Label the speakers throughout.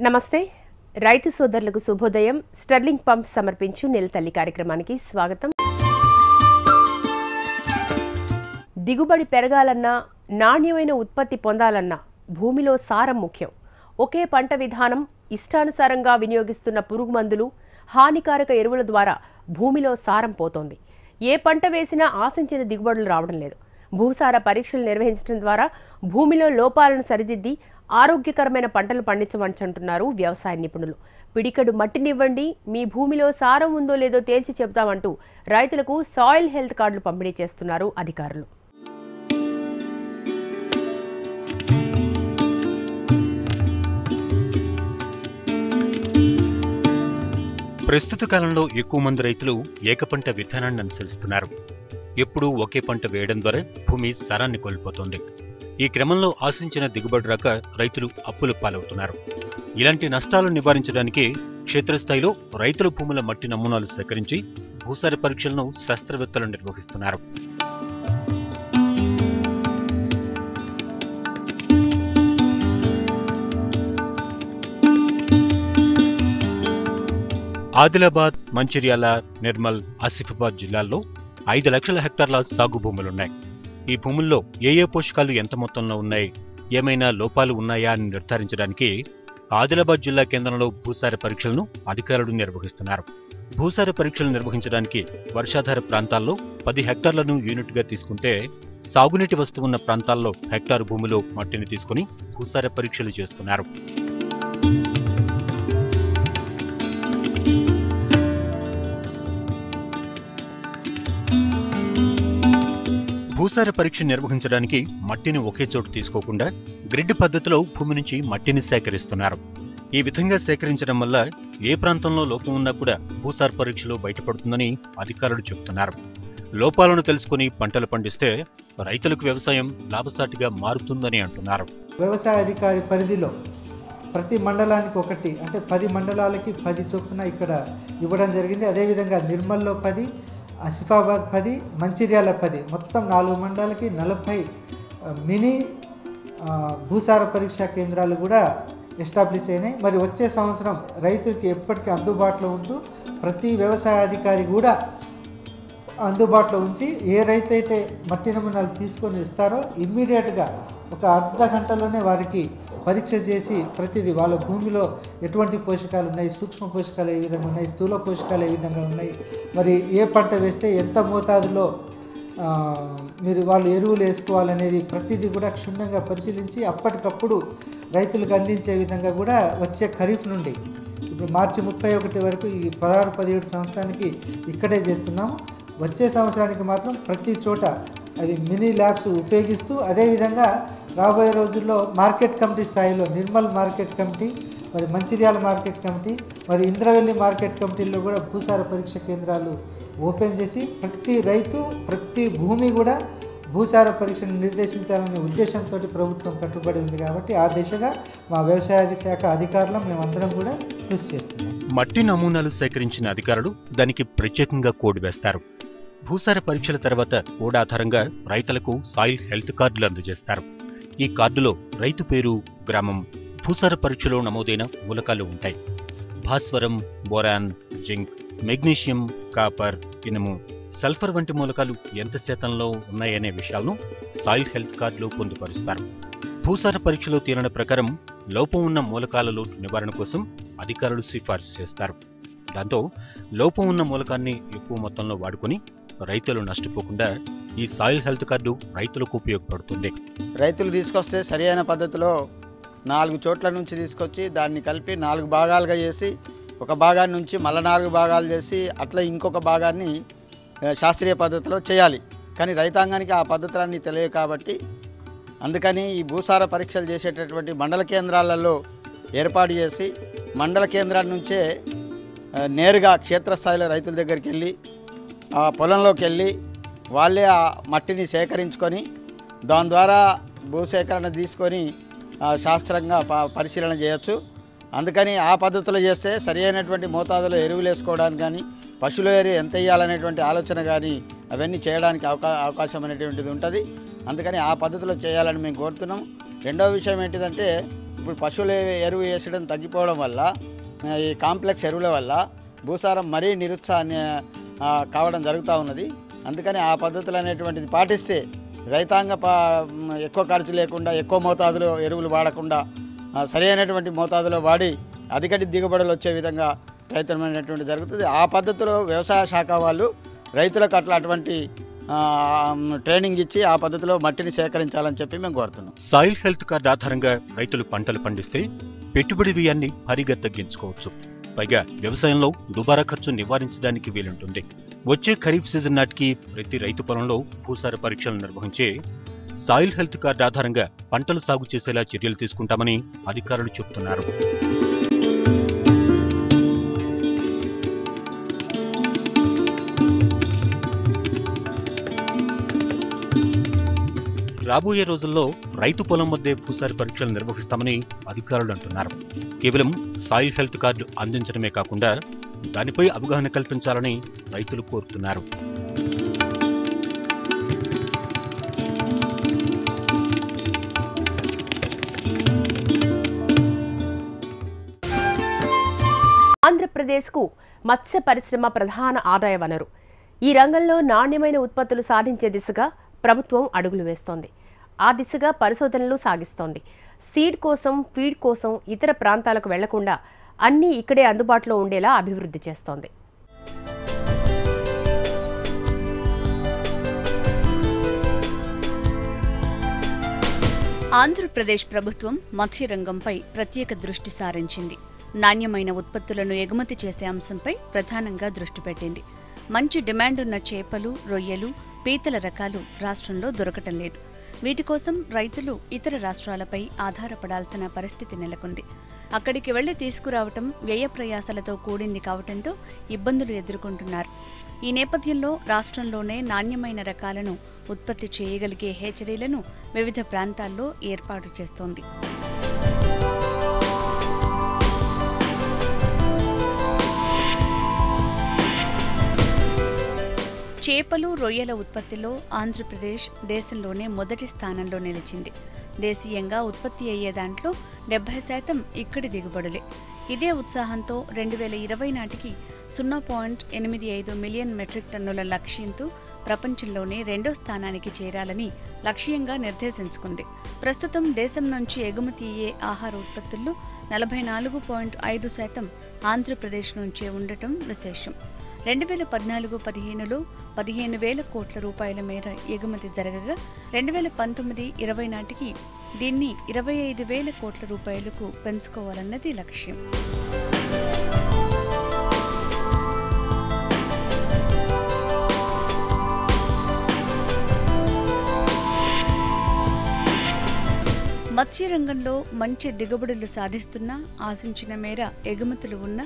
Speaker 1: నమస్తే రైతు సోదరులకు శుభోదయం. స్టర్లింగ్ పంప్ సమర్పించు నెలతల్లి కార్యక్రమానికి స్వాగతం. దిగుబడి పెరగాలన్నా నాణ్యమైన ఉత్పత్తి పొందాలన్నా భూమిలో సారం ముఖ్యం. ఒకే పంట విధానం, ఇష్టానుసారంగా వినియోగిస్తున్న పురుగు మందులు, హానికారక ఎరువుల ద్వారా భూమిలో సారం పోతోంది. ఏ పంట వేసినా ఆశించిన దిగుబడులు రావడం లేదు. భూసార పరీక్షలు నిర్వహించడం ద్వారా భూమిలో లోపాలను సరిదిద్ది ఆరోగ్యకరమైన పంటలు పండించవచ్చంటున్నారు వ్యవసాయ నిపుణులు. పిడికడు మట్టినివ్వండి, మీ భూమిలో సారం ఉందో లేదో తేల్చి చెబుతామంటూ రైతులకు సాయిల్ హెల్త్ కార్డులు పంపిణీ చేస్తున్నారు అధికారులు.
Speaker 2: ప్రస్తుత కాలంలో ఎక్కువ మంది రైతులు ఏకపంట విధానాన్ని అనుసరిస్తున్నారు. ఎప్పుడూ ఒకే పంట వేయడం ద్వారా భూమి సారాన్ని కోల్పోతోంది. ఈ క్రమంలో ఆశించిన దిగుబడి రాక రైతులు అప్పుల పాలవుతున్నారు. ఇలాంటి నష్టాలను నివారించడానికి క్షేత్రస్థాయిలో రైతుల భూముల మట్టి నమూనాలు సేకరించి భూసార పరీక్షలను శాస్త్రవేత్తలు నిర్వహిస్తున్నారు. ఆదిలాబాద్, మంచిర్యాల, నిర్మల్, ఆసిఫాబాద్ జిల్లాల్లో 5 లక్షల హెక్టార్ల సాగు భూములున్నాయి. ఈ భూముల్లో ఏ పోషకాలు ఎంత మొత్తంలో ఉన్నాయి, ఏమైనా లోపాలు ఉన్నాయా అని నిర్ధారించడానికి ఆదిలాబాద్ జిల్లా కేంద్రంలో భూసార పరీక్షలను అధికారులు నిర్వహిస్తున్నారు. భూసార పరీక్షలు నిర్వహించడానికి వర్షాధార ప్రాంతాల్లో 10 హెక్టార్లను యూనిట్గా తీసుకుంటే, సాగునీటి వస్తువు ఉన్న ప్రాంతాల్లో హెక్టారు భూమిలో మట్టిని తీసుకుని భూసార పరీక్షలు చేస్తున్నారు. భూసార పరీక్ష నిర్వహించడానికి మట్టిని ఒకే చోటు తీసుకోకుండా గ్రిడ్ పద్ధతిలో భూమి నుంచి మట్టిని సేకరిస్తున్నారు. ఈ విధంగా సేకరించడం వల్ల ఏ ప్రాంతంలో లోపం ఉన్నా కూడా భూసార పరీక్షలో బయటపడుతుందని అధికారులు చెబుతున్నారు. లోపాలను తెలుసుకుని పంటలు పండిస్తే రైతులకు వ్యవసాయం లాభసాటిగా మారుతుందని అంటున్నారు.
Speaker 3: వ్యవసాయ అధికారి పరిధిలో ప్రతి మండలానికి ఒకటి, అంటే 10 మండలాలకి 10 చొప్పున ఇక్కడ ఇవ్వడం జరిగింది. అదేవిధంగా నిర్మల్లో 10, ఆసిఫాబాద్ 10, మంచిర్యాల 10, మొత్తం 4 మండలాలకి 40 మినీ భూసార పరీక్షా కేంద్రాలు కూడా ఎస్టాబ్లిష్ అయినాయి. మరి వచ్చే సంవత్సరం రైతులకి ఎప్పటికీ అందుబాటులో ఉంటూ ప్రతి వ్యవసాయ అధికారి కూడా అందుబాటులో ఉంచి ఏ రైతు అయితే మట్టి నమూనాలు తీసుకొని ఇస్తారో ఇమ్మీడియట్గా ఒక అర్ధ గంటలోనే వారికి పరీక్ష చేసి ప్రతిదీ వాళ్ళ భూమిలో ఎటువంటి పోషకాలు ఉన్నాయి, సూక్ష్మ పోషకాలు ఏ విధంగా ఉన్నాయి, స్థూల పోషకాలు ఏ విధంగా ఉన్నాయి, మరి ఏ పంట వేస్తే ఎంత మోతాదులో మీరు వాళ్ళు ఎరువులు వేసుకోవాలనేది ప్రతిదీ కూడా క్షుణ్ణంగా పరిశీలించి అప్పటికప్పుడు రైతులకు అందించే విధంగా కూడా వచ్చే ఖరీఫ్ నుండి ఇప్పుడు మార్చి 31 వరకు ఈ 16-17 సంవత్సరానికి ఇక్కడే చేస్తున్నాము. వచ్చే సంవత్సరానికి మాత్రం ప్రతి చోట అది మినీ ల్యాబ్స్ ఉపయోగిస్తూ, అదేవిధంగా రాబోయే రోజుల్లో మార్కెట్ కమిటీ స్థాయిలో నిర్మల్ మార్కెట్ కమిటీ, మరి మంచిర్యాల మార్కెట్ కమిటీ, మరి ఇంద్రవెల్లి మార్కెట్ కమిటీల్లో కూడా భూసార పరీక్ష కేంద్రాలు ఓపెన్ చేసి ప్రతి రైతు ప్రతి భూమి కూడా భూసార పరీక్షను నిర్దేశించాలనే ఉద్దేశంతో ప్రభుత్వం కట్టుబడి ఉంది. కాబట్టి ఆ దిశగా మా వ్యవసాయ శాఖ అధికారులు మేమందరం కూడా కృషి చేస్తున్నాం.
Speaker 2: మట్టి నమూనాలు సేకరించిన అధికారులు దానికి ప్రత్యేకంగా కోడ్ వేస్తారు. భూసార పరీక్షల తర్వాత కోడ్ ఆధారంగా రైతులకు సాయిల్ హెల్త్ కార్డులు అందజేస్తారు. ఈ కార్డులో రైతు పేరు, గ్రామం, భూసార పరీక్షలో నమోదైన మూలకాలు ఉంటాయి. భాస్వరం, బోరాన్, జింక్, మెగ్నీషియం, కాపర్, ఇనుము, సల్ఫర్ వంటి మూలకాలు ఎంత శాతంలో ఉన్నాయనే విషయాలను సాయిల్ హెల్త్ కార్డులో పొందుపరుస్తారు. భూసార పరీక్షలో తేలిన ప్రకారం లోపం ఉన్న మూలకాల లోటు నివారణ కోసం అధికారులు సిఫార్సు చేస్తారు. దాంతో లోపం ఉన్న మూలకాన్ని ఎక్కువ మొత్తంలో వాడుకొని రైతులు నష్టపోకుండా ఈ సాయిల్ హెల్త్ కార్డు రైతులకు ఉపయోగపడుతుంది.
Speaker 4: రైతులు తీసుకొస్తే సరైన పద్ధతిలో 4 చోట్ల నుంచి తీసుకొచ్చి దాన్ని కలిపి 4 భాగాలుగా చేసి, ఒక భాగాన్ని నుంచి మళ్ళీ 4 భాగాలు చేసి అట్లా ఇంకొక భాగాన్ని శాస్త్రీయ పద్ధతిలో చేయాలి. కానీ రైతాంగానికి ఆ పద్ధతులన్నీ తెలియదు. కాబట్టి అందుకని ఈ భూసార పరీక్షలు చేసేటటువంటి మండల కేంద్రాలలో ఏర్పాటు చేసి మండల కేంద్రాల నుంచే నేరుగా క్షేత్రస్థాయిలో రైతుల దగ్గరికి వెళ్ళి ఆ పొలంలోకి వెళ్ళి వాళ్ళే ఆ మట్టిని సేకరించుకొని దాని ద్వారా భూసేకరణ తీసుకొని శాస్త్రంగా పరిశీలన చేయొచ్చు. అందుకని ఆ పద్ధతిలో చేస్తే సరి అయినటువంటి మోతాదులో ఎరువులు వేసుకోవడానికి కానీ, పశువుల ఎరువు ఎంత వేయాలనేటువంటి ఆలోచన కానీ అవన్నీ చేయడానికి అవకాశం అనేటువంటిది ఉంటుంది. అందుకని ఆ పద్ధతిలో చేయాలని మేము కోరుతున్నాం. రెండవ విషయం ఏంటిదంటే ఇప్పుడు పశువుల ఎరువు వేసడం తగ్గిపోవడం వల్ల ఈ కాంప్లెక్స్ ఎరువుల వల్ల భూసారం మరీ నిరుత్సాహాన్ని కావడం జరుగుతూ ఉన్నది. అందుకని ఆ పద్ధతులు అనేటువంటిది పాటిస్తే రైతాంగ ఎక్కువ ఖర్చు లేకుండా ఎక్కువ మోతాదులో ఎరువులు వాడకుండా సరైనటువంటి మోతాదులో వాడి అధిక దిగుబడులు వచ్చే విధంగా రైతులమైనటువంటి జరుగుతుంది. ఆ పద్ధతిలో వ్యవసాయ శాఖ వాళ్ళు రైతులకు అటువంటి ట్రైనింగ్ ఇచ్చి ఆ పద్ధతిలో మట్టిని సేకరించాలని చెప్పి మేము కోరుతున్నాం.
Speaker 2: సాయిల్ హెల్త్ కార్డ్ ఆధారంగా రైతులు పంటలు పండిస్తే పెట్టుబడి వ్యయాన్ని భారీగా తగ్గించుకోవచ్చు. పైగా వ్యవసాయంలో దుబారా ఖర్చు నివారించడానికి వీలుంటుంది. వచ్చే ఖరీఫ్ సీజన్ నాటికి ప్రతి రైతు పొలంలో భూసార పరీక్షలు నిర్వహించే సాయిల్ హెల్త్ కార్డ్ ఆధారంగా పంటలు సాగు చేసేలా చర్యలు తీసుకుంటామని అధికారులు చెబుతున్నారు. రాబోయే రోజుల్లో రైతు పొలం వద్దే భూసార పరీక్షలు నిర్వహిస్తామని అధికారులు అంటున్నారు. కేవలం సాయిల్ హెల్త్ కార్డు అందించడమే కాకుండా దానిపై అవగాహన కల్పించాలని రైతులు కోరుతున్నారు.
Speaker 1: ఆంధ్రప్రదేశ్కు మత్స్య పరిశ్రమ ప్రధాన ఆదాయ వనరు. ఈ రంగంలో నాణ్యమైన ఉత్పత్తులు సాధించే దిశగా ప్రభుత్వం అడుగులు వేస్తోంది. ఆ దిశగా పరిశోధనలు సాగిస్తోంది. సీడ్ కోసం, ఫీడ్ కోసం ఇతర ప్రాంతాలకు వెళ్లకుండా అన్నీ ఇక్కడే అందుబాటులో ఉండేలా అభివృద్ధి చేస్తోంది.
Speaker 5: ఆంధ్రప్రదేశ్ ప్రభుత్వం మత్స్యరంగంపై ప్రత్యేక దృష్టి సారించింది. నాణ్యమైన ఉత్పత్తులను ఎగుమతి చేసే అంశంపై ప్రధానంగా దృష్టి పెట్టింది. మంచి డిమాండ్ ఉన్న చేపలు, రొయ్యలు, పీతల రకాలు రాష్ట్రంలో దొరకటం లేదు. వీటి కోసం రైతులు ఇతర రాష్ట్రాలపై ఆధారపడాల్సిన పరిస్థితి నెలకొంది. అక్కడికి వెళ్లి తీసుకురావటం వ్యయ ప్రయాసాలతో కూడింది కావటంతో ఇబ్బందులు ఎదుర్కొంటున్నారు. ఈ నేపథ్యంలో రాష్ట్రంలోనే నాణ్యమైన రకాలను ఉత్పత్తి చేయగలిగే హేచరీలను వివిధ ప్రాంతాల్లో ఏర్పాటు చేస్తోంది. చేపలు, రొయ్యల ఉత్పత్తిలో ఆంధ్రప్రదేశ్ దేశంలోనే మొదటి స్థానంలో నిలిచింది. దేశీయంగా ఉత్పత్తి అయ్యే దాంట్లో 70% ఇక్కడి దిగుబడులే. ఇదే ఉత్సాహంతో 2020 నాటికి 0.85 మిలియన్ మెట్రిక్ టన్నుల లక్ష్యంతో ప్రపంచంలోనే 2వ స్థానానికి చేరాలని లక్ష్యంగా నిర్దేశించుకుంది. ప్రస్తుతం దేశం నుంచి ఎగుమతి అయ్యే ఆహార ఉత్పత్తుల్లో 44.5% ఆంధ్రప్రదేశ్ నుంచే ఉండటం విశేషం. 2014-15లో 15,000 కోట్ల రూపాయల మేర ఎగుమతి జరగగా 2019-20 నాటికి దీన్ని 25,000 కోట్ల రూపాయలకు పెంచుకోవాలన్నది లక్ష్యం. మత్స్యరంగంలో మంచి దిగుబడులు సాధిస్తున్నా ఆశించిన మేర ఎగుమతులు ఉన్న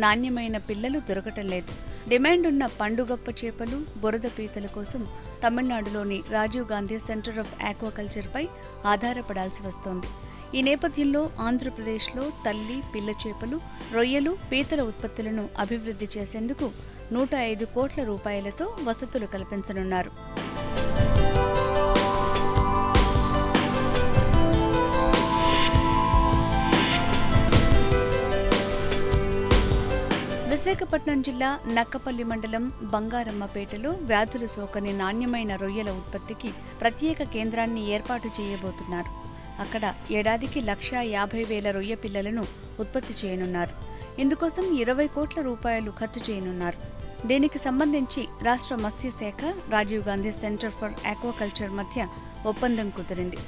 Speaker 5: నాణ్యమైన పిల్లలు దొరకటం లేదు. డిమాండ్ ఉన్న పండుగప్ప చేపలు, బురద పీతల కోసం తమిళనాడులోని రాజీవ్ గాంధీ సెంటర్ ఆఫ్ ఆక్వాకల్చర్పై ఆధారపడాల్సి వస్తోంది. ఈ నేపథ్యంలో ఆంధ్రప్రదేశ్లో తల్లి, పిల్ల చేపలు, రొయ్యలు, పీతల ఉత్పత్తులను అభివృద్ధి చేసేందుకు 105 కోట్ల రూపాయలతో వసతులు కల్పించనున్నారు. విశాఖపట్నం జిల్లా నక్కపల్లి మండలం బంగారమ్మపేటలో వ్యాధులు సోకని నాణ్యమైన రొయ్యల ఉత్పత్తికి ప్రత్యేక కేంద్రాన్ని ఏర్పాటు చేయబోతున్నారు. అక్కడ ఏడాదికి 150,000 రొయ్య పిల్లలను ఉత్పత్తి చేయనున్నారు. ఇందుకోసం 20 కోట్ల రూపాయలు ఖర్చు చేయనున్నారు. దీనికి సంబంధించి రాష్ట్ర మత్స్యశాఖ, Rajiv Gandhi centre for aquaculture మధ్య ఒప్పందం కుదిరింది.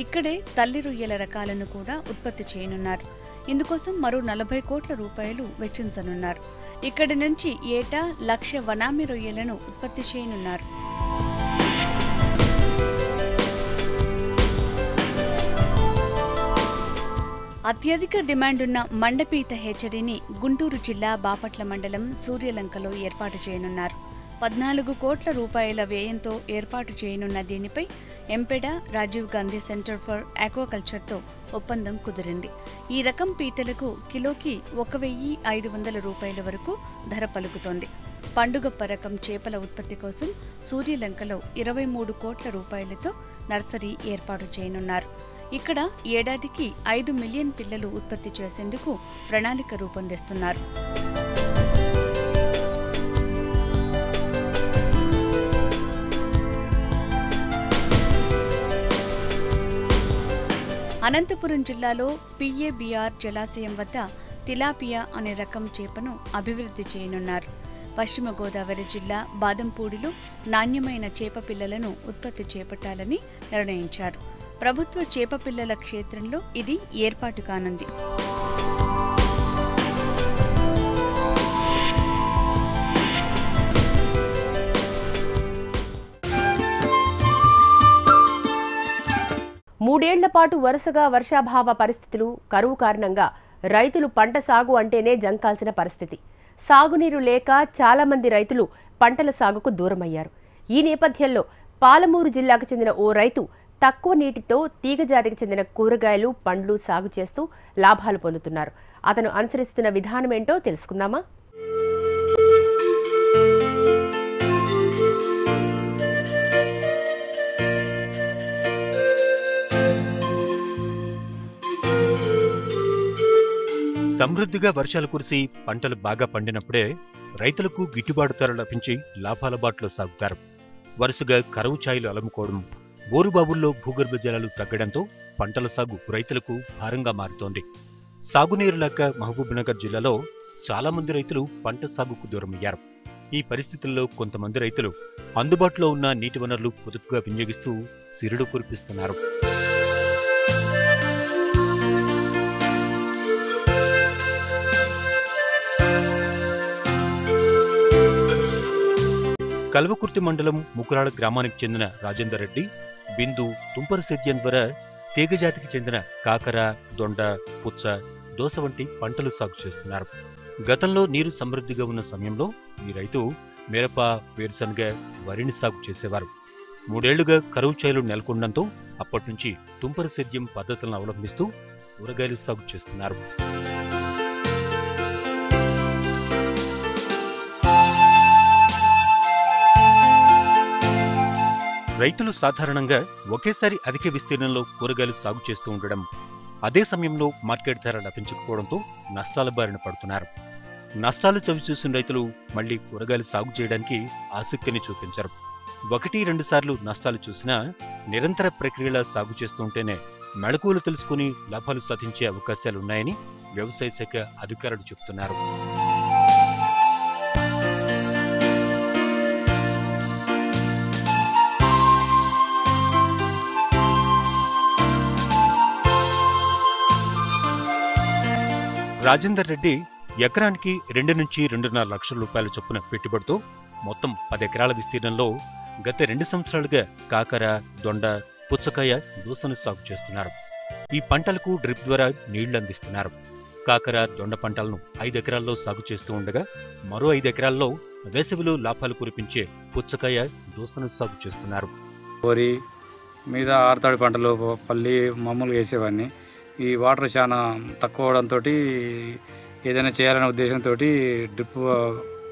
Speaker 5: ఇక్కడే తల్లి రొయ్యల రకాలను కూడా ఉత్పత్తి చేయనున్నారు. ఇందుకోసం మరో 40 కోట్ల రూపాయలు వెచ్చించనున్నారు. ఇక్కడి నుంచి ఏటా 1,00,000 వనామి రొయ్యలను ఉత్పత్తి చేయనున్నారు. అత్యధిక డిమాండున్న మండపీత హెచ్చరిని గుంటూరు జిల్లా బాపట్ల మండలం సూర్యలంకలో ఏర్పాటు చేయనున్నారు. 14 కోట్ల రూపాయల వ్యయంతో ఏర్పాటు చేయనున్న దీనిపై ఎంపెడ, రాజీవ్ గాంధీ సెంటర్ ఫర్ ఆక్వాకల్చర్తో ఒప్పందం కుదిరింది. ఈ రకం పీతలకు కిలోకి 1,500 రూపాయల వరకు ధర పలుకుతోంది. పండుగప్ప రకం చేపల ఉత్పత్తి కోసం సూర్యలంకలో 23 కోట్ల రూపాయలతో నర్సరీ ఏర్పాటు చేయనున్నారు. ఇక్కడ ఏడాదికి 5 మిలియన్ పిల్లలు ఉత్పత్తి చేసేందుకు ప్రణాళిక రూపొందిస్తున్నారు. అనంతపురం జిల్లాలో పిఏబిఆర్ జలాశయం వద్ద తిలాపియా అనే రకం చేపను అభివృద్ధి చేయనున్నారు. పశ్చిమ గోదావరి జిల్లా బాదంపూడిలో నాణ్యమైన చేప పిల్లలను ఉత్పత్తి చేపట్టాలని నిర్ణయించారు. ప్రభుత్వ చేప పిల్లల క్షేత్రంలో ఇది ఏర్పాటు కానుంది.
Speaker 1: మూడేళ్ల పాటు వరుసగా వర్షాభావ పరిస్థితులు, కరువు కారణంగా రైతులు పంట సాగు అంటేనే జంకాల్సిన పరిస్థితి. సాగునీరు లేక చాలా మంది రైతులు పంటల సాగుకు దూరమయ్యారు. ఈ నేపథ్యంలో పాలమూరు జిల్లాకు చెందిన ఓ రైతు తక్కువ నీటితో తీగజాతికి చెందిన కూరగాయలు, పండ్లు సాగు చేస్తూ లాభాలు పొందుతున్నారు. అతను అనుసరిస్తున్న విధానం ఏంటో తెలుసుకుందామా?
Speaker 2: సమృద్ధిగా వర్షాలు కురిసి పంటలు బాగా పండినప్పుడే రైతులకు గిట్టుబాటు ధర లభించి లాభాల బాటలో సాగుతారు. వరుసగా కరువు ఛాయలు అలముకోవడం, బోరుబావుల్లో భూగర్భ జలాలు తగ్గడంతో పంటల సాగు రైతులకు భారంగా మారుతోంది. సాగునీరు లేక మహబూబ్నగర్ జిల్లాలో చాలా మంది రైతులు పంట సాగుకు దూరమయ్యారు. ఈ పరిస్థితుల్లో కొంతమంది రైతులు అందుబాటులో ఉన్న నీటి వనరులు పొదుపుగా వినియోగిస్తూ సిరుడు కురిపిస్తున్నారు. కల్వకుర్తి మండలం ముకురాళ గ్రామానికి చెందిన రాజేందర్ రెడ్డి, బిందు, తుంపర సేద్యం ద్వారా తీగజాతికి చెందిన కాకర, దొండ, పుచ్చ, దోస వంటి పంటలు సాగు చేస్తున్నారు. గతంలో నీరు సమృద్ధిగా ఉన్న సమయంలో ఈ రైతు మిరప, వేరుశనగ, వరిని సాగు చేసేవారు. 3 ఏళ్లుగా కరువు ఛాయలు నెలకొనడంతో అప్పటి నుంచి తుంపర సేద్యం పద్ధతులను అవలంబిస్తూ కూరగాయలు సాగు చేస్తున్నారు. రైతులు సాధారణంగా ఒకేసారి అధిక విస్తీర్ణంలో కూరగాయలు సాగు చేస్తూ ఉండడం, అదే సమయంలో మార్కెట్ ధర లభించకపోవడంతో నష్టాల బారిన పడుతున్నారు. నష్టాలు చవిచూసిన రైతులు మళ్లీ కూరగాయలు సాగు చేయడానికి ఆసక్తిని చూపించారు. 1-2 సార్లు నష్టాలు చూసినా నిరంతర ప్రక్రియలా సాగు చేస్తుంటేనే మెళకువలు తెలుసుకుని లాభాలు సాధించే అవకాశాలున్నాయని వ్యవసాయ శాఖ అధికారులు చెబుతున్నారు. రాజేందర్ రెడ్డి ఎకరానికి 2 నుంచి 2.5 లక్షల రూపాయల చొప్పున పెట్టుబడితో మొత్తం 10 ఎకరాల విస్తీర్ణంలో గత 2 సంవత్సరాలుగా కాకర, దొండ, పుచ్చకాయ, దోసను సాగు చేస్తున్నారు. ఈ పంటలకు డ్రిప్ ద్వారా నీళ్లు అందిస్తున్నారు. కాకర, దొండ పంటలను 5 ఎకరాల్లో సాగు చేస్తూ ఉండగా మరో 5 ఎకరాల్లో వేసవిలో లాభాలు కురిపించే పుచ్చకాయ, దోసను సాగు చేస్తున్నారు.
Speaker 6: వరి మీద ఆరుతడి పంటలు, పల్లి మామూలుగా వేసేవాడిని. ఈ వాటర్ చాలా తక్కువ అవడంతో ఏదైనా చేయాలనే ఉద్దేశంతో డ్రిప్,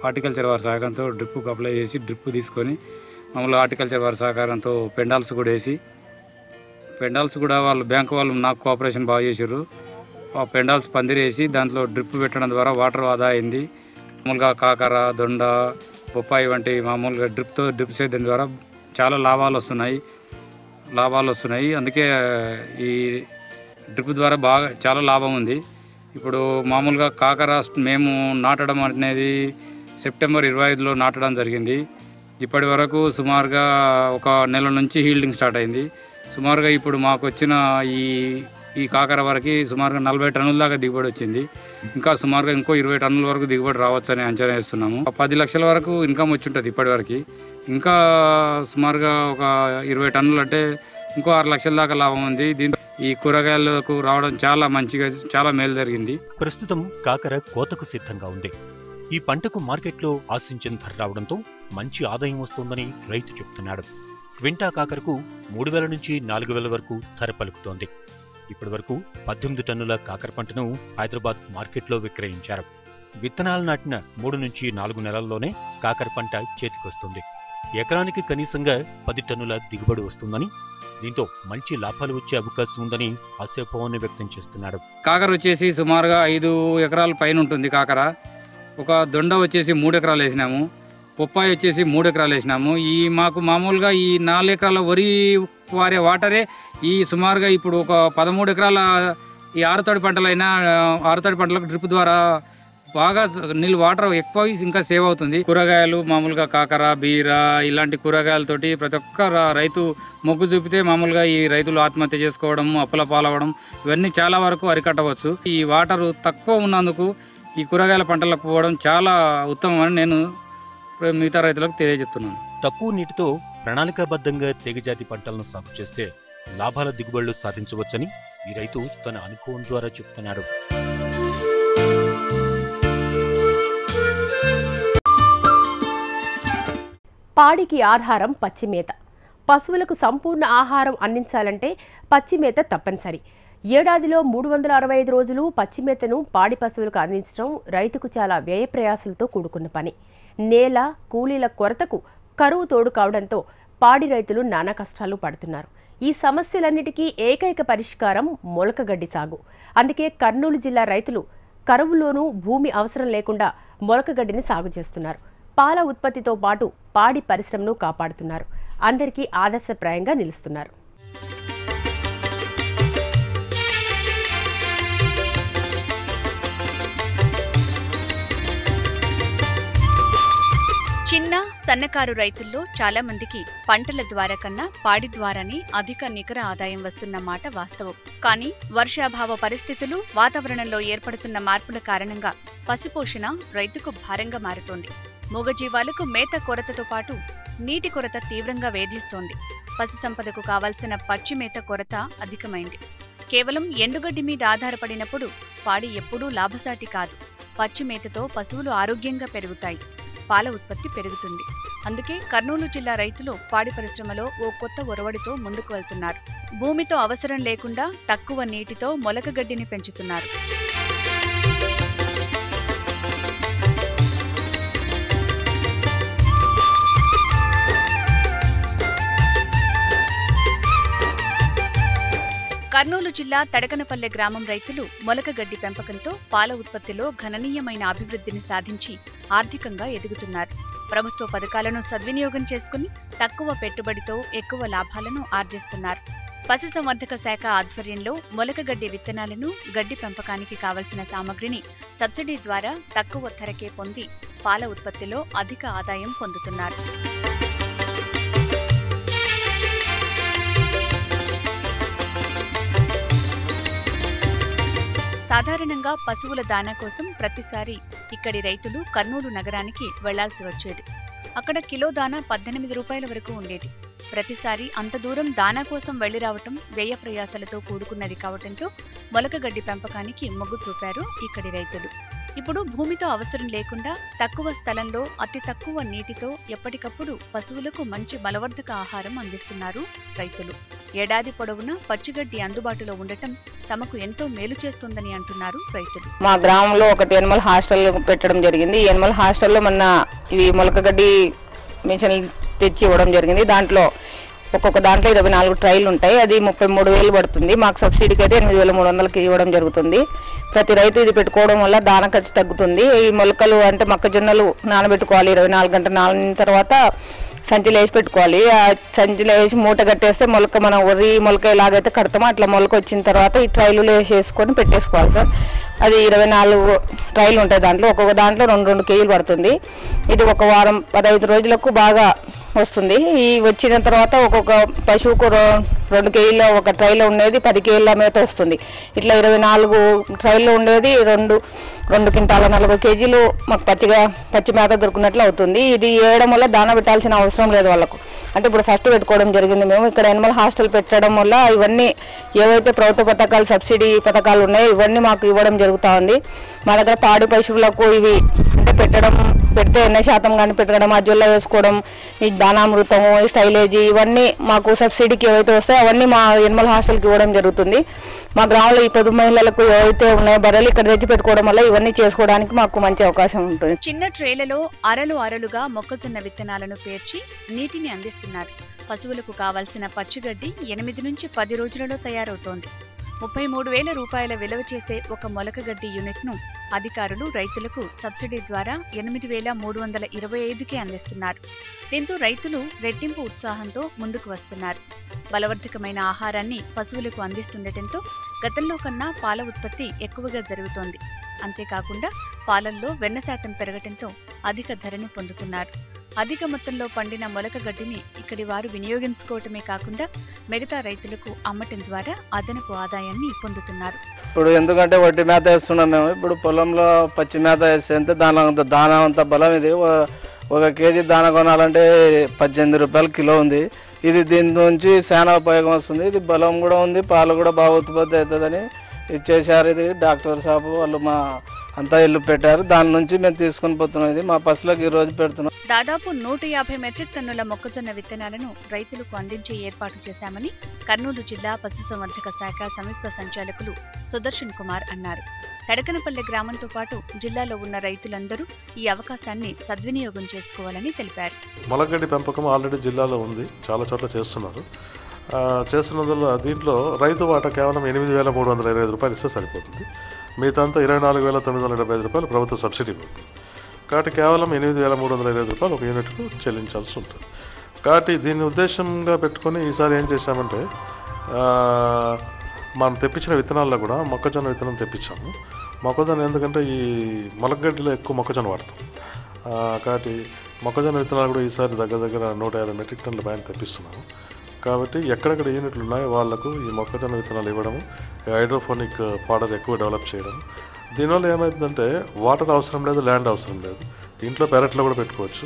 Speaker 6: హార్టికల్చర్ వారి సహకారంతో డ్రిప్కు అప్లై చేసి డ్రిప్ తీసుకొని మామూలుగా హార్టికల్చర్ వారి సహకారంతో పెండాల్స్ కూడా వేసి, పెండాల్స్ కూడా వాళ్ళు బ్యాంకు వాళ్ళు నాకు కోఆపరేషన్ బాగా చేశారు. ఆ పెండాల్స్ పందిరేసి దాంట్లో డ్రిప్ పెట్టడం ద్వారా వాటర్ ఆదా అయింది. మామూలుగా కాకర, దొండ, బొప్పాయి వంటి మామూలుగా డ్రిప్ సేద్యం ద్వారా చాలా లాభాలు వస్తున్నాయి. అందుకే ఈ డ్రిప్ ద్వారా బాగా చాలా లాభం ఉంది. ఇప్పుడు మామూలుగా కాకర మేము నాటడం అనేది సెప్టెంబర్ 25లో నాటడం జరిగింది. ఇప్పటి వరకు సుమారుగా 1 నెల నుంచి హీల్డింగ్ స్టార్ట్ అయింది. సుమారుగా ఇప్పుడు మాకు వచ్చిన ఈ కాకర వరకు సుమారుగా 40 టన్నుల దాకా దిగుబడి వచ్చింది. ఇంకా సుమారుగా ఇంకో 20 టన్నుల వరకు దిగుబడి రావచ్చని అంచనా వేస్తున్నాము. 10 లక్షల వరకు ఇన్కమ్ వచ్చి ఉంటుంది ఇప్పటి వరకు. ఇంకా సుమారుగా ఒక 20 టన్నులు అంటే ఇంకో 6 లక్షల దాకా లాభం ఉంది. దీంతో ఈ కూరగాయలకు రావడం చాలా మేలు జరిగింది.
Speaker 2: ప్రస్తుతం కాకర కోతకు సిద్ధంగా ఉంది. ఈ పంటకు మార్కెట్లో ఆశించిన ధర రావడంతో మంచి ఆదాయం వస్తోందని రైతు చెబుతున్నాడు. క్వింటా కాకరకు 3,000 నుంచి 4,000 వరకు ధర పలుకుతోంది. ఇప్పటి వరకు 18 టన్నుల కాకర పంటను హైదరాబాద్ మార్కెట్లో విక్రయించారు. విత్తనాలు నాటిన 3 నుంచి 4 నెలల్లోనే కాకర పంట చేతికొస్తుంది. ఎకరానికి కనీసంగా 10 టన్నుల దిగుబడి వస్తుందని, దీంతో మంచి లాభాలు వచ్చే అవకాశం ఉందని ఆశాభావాన్ని వ్యక్తం చేస్తున్నాడు.
Speaker 6: కాకర వచ్చేసి సుమారుగా 5 ఎకరాల పైన ఉంటుంది. కాకర ఒక దొండ వచ్చేసి 3 ఎకరాలు వేసినాము, పొప్పాయి వచ్చేసి 3 ఎకరాలు వేసినాము. మాకు మామూలుగా ఈ 4 ఎకరాల వరి వారే వాటరే ఈ సుమారుగా ఇప్పుడు ఒక 13 ఎకరాల ఈ ఆరుతడి పంటలకు డ్రిప్ ద్వారా బాగా నీళ్ళు వాటర్ ఎక్కువ ఇంకా సేవ్ అవుతుంది. కూరగాయలు మామూలుగా కాకర, బీర ఇలాంటి కూరగాయలతోటి ప్రతి ఒక్క రైతు మొగ్గు చూపితే మామూలుగా ఈ రైతులు ఆత్మహత్య చేసుకోవడం, అప్పుల పాలవడం ఇవన్నీ చాలా వరకు అరికట్టవచ్చు. ఈ వాటర్ తక్కువ ఉన్నందుకు ఈ కూరగాయల పంటలకు పోవడం చాలా ఉత్తమమని నేను మిగతా రైతులకు తెలియజెప్తున్నాను.
Speaker 2: తక్కువ నీటితో ప్రణాళికాబద్ధంగా తీగజాతి పంటలను సాగు చేస్తే లాభాల దిగుబడులు సాధించవచ్చని ఈ రైతు తన అనుభవం ద్వారా చెప్తున్నాడు.
Speaker 1: పాడికి ఆధారం పచ్చిమేత. పశువులకు సంపూర్ణ ఆహారం అందించాలంటే పచ్చిమేత తప్పనిసరి. ఏడాదిలో 365 రోజులు పచ్చిమేతను పాడి పశువులకు అందించడం రైతుకు చాలా వ్యయ ప్రయాసాలతో కూడుకున్న పని. నేల, కూలీల కొరతకు కరువు తోడు కావడంతో పాడి రైతులు నానా కష్టాలు పడుతున్నారు. ఈ సమస్యలన్నిటికీ ఏకైక పరిష్కారం మొలకగడ్డి సాగు. అందుకే కర్నూలు జిల్లా రైతులు కరువులోనూ భూమి అవసరం లేకుండా మొలకగడ్డిని సాగు చేస్తున్నారు. పాల ఉత్పత్తితో పాటు పాడి పరిశ్రమను కాపాడుతున్నారు. అందరికీ ఆదర్శప్రాయంగా నిలుస్తున్నారు.
Speaker 5: చిన్న సన్నకారు రైతుల్లో చాలా మందికి పంటల ద్వారా కన్నా పాడి ద్వారానే అధిక నికర ఆదాయం వస్తున్న మాట వాస్తవం. కానీ వర్షాభావ పరిస్థితులు, వాతావరణంలో ఏర్పడుతున్న మార్పుల కారణంగా పశుపోషణ రైతుకు భారంగా మారుతోంది. మూగజీవాలకు మేత కొరతతో పాటు నీటి కొరత తీవ్రంగా వేధిస్తోంది. పశు సంపదకు కావాల్సిన పచ్చి మేత కొరత అధికమైంది. కేవలం ఎండుగడ్డి మీద ఆధారపడినప్పుడు పాడి ఎప్పుడూ లాభసాటి కాదు. పచ్చి మేతతో పశువులు ఆరోగ్యంగా పెరుగుతాయి, పాల ఉత్పత్తి పెరుగుతుంది. అందుకే కర్నూలు జిల్లా రైతులు పాడి పరిశ్రమలో ఓ కొత్త ఒరవడితో ముందుకు వెళ్తున్నారు. భూమితో అవసరం లేకుండా తక్కువ నీటితో మొలకగడ్డిని పెంచుతున్నారు. కర్నూలు జిల్లా తడకనపల్లె గ్రామం రైతులు మొలకగడ్డి పెంపకంతో పాల ఉత్పత్తిలో గణనీయమైన అభివృద్ధిని సాధించి ఆర్థికంగా ఎదుగుతున్నారు. ప్రభుత్వ పథకాలను సద్వినియోగం చేసుకుని తక్కువ పెట్టుబడితో ఎక్కువ లాభాలను ఆర్జిస్తున్నారు. పశుసంవర్ధక శాఖ ఆధ్వర్యంలో మొలకగడ్డి విత్తనాలను, గడ్డి పెంపకానికి కావలసిన సామగ్రిని సబ్సిడీ ద్వారా తక్కువ ధరకే పొంది పాల ఉత్పత్తిలో అధిక ఆదాయం పొందుతున్నారు. సాధారణంగా పశువుల దానా కోసం ప్రతిసారి ఇక్కడి రైతులు కర్నూలు నగరానికి వెళ్లాల్సి వచ్చేది. అక్కడ కిలో దానా 18 రూపాయల వరకు ఉండేది. ప్రతిసారి అంత దూరం దానా కోసం వెళ్లి రావటం వ్యయ ప్రయాసాలతో కూడుకున్నది కావటంతో మొలకగడ్డి పెంపకానికి మొగ్గు చూపారు ఇక్కడి రైతులు. ఇప్పుడు భూమితో అవసరం లేకుండా తక్కువ స్థలంలో అతి తక్కువ నీటితో ఎప్పటికప్పుడు పశువులకు మంచి బలవర్ధక ఆహారం అందిస్తున్నారు రైతులు. ఏడాది పొడవునా పచ్చిగడ్డి అందుబాటులో ఉండటం తమకు ఎంతో మేలు చేస్తుందని అంటున్నారు రైతులు.
Speaker 7: మా గ్రామంలో ఒకటి ఎనిమల్ హాస్టల్ పెట్టడం జరిగింది. ఈ ఎనిమల్ హాస్టల్లో మొన్న ఇవి మొలకగడ్డి మిషన్లు తెచ్చి ఇవ్వడం జరిగింది. దాంట్లో ఒక్కొక్క దాంట్లో 24 ట్రైలు ఉంటాయి. అది 33,000 పడుతుంది. మాకు సబ్సిడీకి అయితే 8,300కి ఇవ్వడం జరుగుతుంది. ప్రతి రైతు ఇది పెట్టుకోవడం వల్ల దాన ఖర్చు తగ్గుతుంది. ఈ మొలకలు అంటే మొక్కజొన్నలు నానబెట్టుకోవాలి. 24 గంటలు నానిన తర్వాత సంచిలో వేసి పెట్టుకోవాలి. ఆ సంచిలో వేసి మూట కట్టేస్తే మొలక మనం వరి మొలక ఎలాగైతే కడతామో అట్లా మొలక వచ్చిన తర్వాత ఈ ట్రైలు వేసేసుకొని పెట్టేసుకోవాలి సార్. అది 24 ట్రైలు ఉంటాయి. దాంట్లో ఒక్కొక్క దాంట్లో 2 కేజీలు పడుతుంది. ఇది ఒక వారం 15 రోజులకు బాగా వస్తుంది. ఈ వచ్చిన తర్వాత ఒక్కొక్క పశువుకు 2 కేజీల ఒక ట్రైలో ఉండేది 10 కేజీల మేత వస్తుంది. ఇట్లా 24 ట్రైల్లో ఉండేది 2 క్వింటాల 40 కేజీలు మాకు పచ్చి మేత దొరికినట్లు అవుతుంది. ఇది వేయడం వల్ల దాన పెట్టాల్సిన అవసరం లేదు వాళ్ళకు. అంటే ఇప్పుడు ఫస్ట్ పెట్టుకోవడం జరిగింది. మేము ఇక్కడ ఎనిమల్ హాస్టల్ పెట్టడం వల్ల ఇవన్నీ ఏవైతే ప్రభుత్వ పథకాలు సబ్సిడీ పథకాలు ఉన్నాయో ఇవన్నీ మాకు ఇవ్వడం జరుగుతూ ఉంది. మా దగ్గర పాడి పశువులకు ఇవి అంటే పెడితే 80% కానీ పెట్టడం, అజ్జుల్లో వేసుకోవడం, ఈ దానామృతము, స్టైలేజీ ఇవన్నీ మాకు సబ్సిడీకి ఏవైతే వస్తాయో అవన్నీ మా ఎనిమల్ హాస్టల్కి ఇవ్వడం జరుగుతుంది. మా గ్రామంలో ఈ పొదుపు మహిళలకు ఏవైతే ఉన్నాయో బర్రెలు ఇక్కడ తెచ్చి పెట్టుకోవడం వల్ల ఇవన్నీ చేసుకోవడానికి మాకు మంచి అవకాశం ఉంటుంది.
Speaker 5: చిన్న ట్రేలలో అరలుగా మొక్కజొన్న విత్తనాలను పేర్చి నీటిని అందిస్తున్నారు. పశువులకు కావాల్సిన పచ్చిగడ్డి 8 నుంచి 10 రోజులలో తయారవుతోంది. 33,000 రూపాయల విలువ చేసే ఒక మొలకగడ్డి యూనిట్ను అధికారులు రైతులకు సబ్సిడీ ద్వారా 8,325కే అందిస్తున్నారు. దీంతో రైతులు రెట్టింపు ఉత్సాహంతో ముందుకు వస్తున్నారు. బలవర్ధకమైన ఆహారాన్ని పశువులకు అందిస్తుండటంతో గతంలో కన్నా పాల ఉత్పత్తి ఎక్కువగా జరుగుతోంది. అంతేకాకుండా పాలల్లో వెన్న శాతం పెరగటంతో అధిక ధరని పొందుతున్నారు. అధిక మొత్తంలో పండిన మొలకగడ్డిని ఇక్కడి వారు వినియోగించుకోవటమే కాకుండా మిగతా రైతులకు అమ్మటం ద్వారా అదనపు ఆదాయాన్ని పొందుతున్నారు.
Speaker 8: ఇప్పుడు ఎందుకంటే వడ్డీ మేత వేస్తున్నాను, ఇప్పుడు పొలంలో పచ్చి మేత వేస్తే దానా అంత బలం. ఇది 1 కేజీ దానా కొనాలంటే 18 రూపాయలు కిలో ఉంది. ఇది దీని నుంచి చాలా ఉపయోగం వస్తుంది. ఇది బలం కూడా ఉంది, పాలు కూడా బాగా ఉత్పత్తి అవుతుందని ఇచ్చేసారు. ఇది డాక్టర్ షాపు వాళ్ళు మా అంతా ఇల్లు పెట్టారు, దాని నుంచి మేము తీసుకుని పోతున్నాం. ఇది మా పశువులకు ఈ రోజు పెడుతున్నాం.
Speaker 5: దాదాపు 150 మెట్రిక్ టన్నుల మొక్కజొన్న విత్తనాలను రైతులకు అందించే ఏర్పాటు చేశామని కర్నూలు జిల్లా పశుసంవర్ధక శాఖ సంయుక్త సంచాలకులు సుదర్శన్ కుమార్ అన్నారు. తడకనపల్లె గ్రామంతో పాటు జిల్లాలో ఉన్న రైతులందరూ ఈ అవకాశాన్ని సద్వినియోగం చేసుకోవాలని తెలిపారు.
Speaker 9: మొలకగడ్డి పెంపకం ఆల్రెడీ జిల్లాలో ఉంది, చాలా చోట్ల చేస్తున్నారు. చేస్తున్నందువల్ల దీంట్లో రైతు వాటా కేవలం 8,325 రూపాయలు ఇస్తే సరిపోతుంది. మిగతా అంతా 24,975 రూపాయలు ప్రభుత్వ సబ్సిడీ ఉంటుంది. కాబట్టి కేవలం 8,325 రూపాయలు ఒక యూనిట్కు చెల్లించాల్సి ఉంటుంది. కాబట్టి దీన్ని ఉద్దేశంగా పెట్టుకొని ఈసారి ఏం చేశామంటే మనం తెప్పించిన విత్తనాల్లో కూడా మొక్కజొన్న విత్తనం తెప్పించాము. మొక్కజొన్న ఎందుకంటే ఈ మొలకగడ్డిలో ఎక్కువ మొక్కజొన్న వాడతాం. కాబట్టి మొక్కజొన్న విత్తనాలు కూడా ఈసారి దగ్గర 150 మెట్రిక్ టన్నుల పైన తెప్పిస్తున్నాము. కాబట్టి ఎక్కడెక్కడ యూనిట్లు ఉన్నాయో వాళ్లకు ఈ మొక్కజొన్న విత్తనాలు ఇవ్వడము, హైడ్రోఫోనిక్ పౌడర్ ఎక్కువ డెవలప్ చేయడం. దీనివల్ల ఏమవుతుందంటే వాటర్ అవసరం లేదు, ల్యాండ్ అవసరం లేదు. ఇంట్లో పెరట్లో కూడా పెట్టుకోవచ్చు.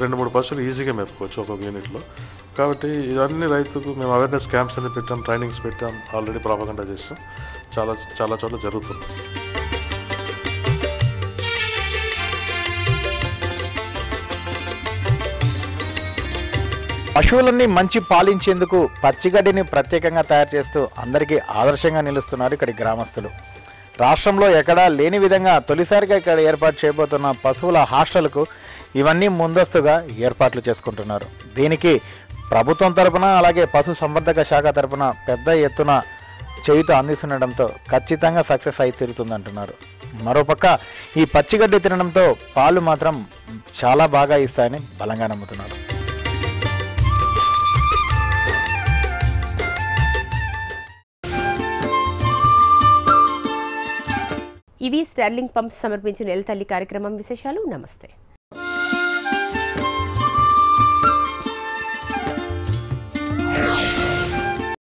Speaker 9: 2-3 పశువులు ఈజీగా మెప్పుకోవచ్చు ఒక్కొక్క యూనిట్లో. కాబట్టి ఇవన్నీ రైతుకు మేము అవేర్నెస్ క్యాంప్స్ అన్ని పెట్టాం, ట్రైనింగ్స్ పెట్టాం, ఆల్రెడీ ప్రాపగండా చేస్తాం. చాలా చోట్ల జరుగుతుంది.
Speaker 10: పశువులన్నీ మంచి పాలించేందుకు పచ్చిగడ్డిని ప్రత్యేకంగా తయారు చేస్తూ అందరికీ ఆదర్శంగా నిలుస్తున్నారు ఇక్కడి గ్రామస్తులు. రాష్ట్రంలో ఎక్కడా లేని విధంగా తొలిసారిగా ఇక్కడ ఏర్పాటు చేయబోతున్న పశువుల హాస్టల్కు ఇవన్నీ ముందస్తుగా ఏర్పాట్లు చేసుకుంటున్నారు. దీనికి ప్రభుత్వం తరపున అలాగే పశు సంవర్ధక శాఖ తరపున పెద్ద ఎత్తున చేయుత అందిస్తుండడంతో ఖచ్చితంగా సక్సెస్ అయి తీరుతుందంటున్నారు. మరోపక్క ఈ పచ్చిగడ్డి తినడంతో పాలు మాత్రం చాలా బాగా ఇస్తాయని బలంగా నమ్ముతున్నారు.
Speaker 1: ఇవి స్టెర్లింగ్ పంప్స్ సమర్పించిన ఎల్ తల్లి కార్యక్రమం విశేషాలు. నమస్తే.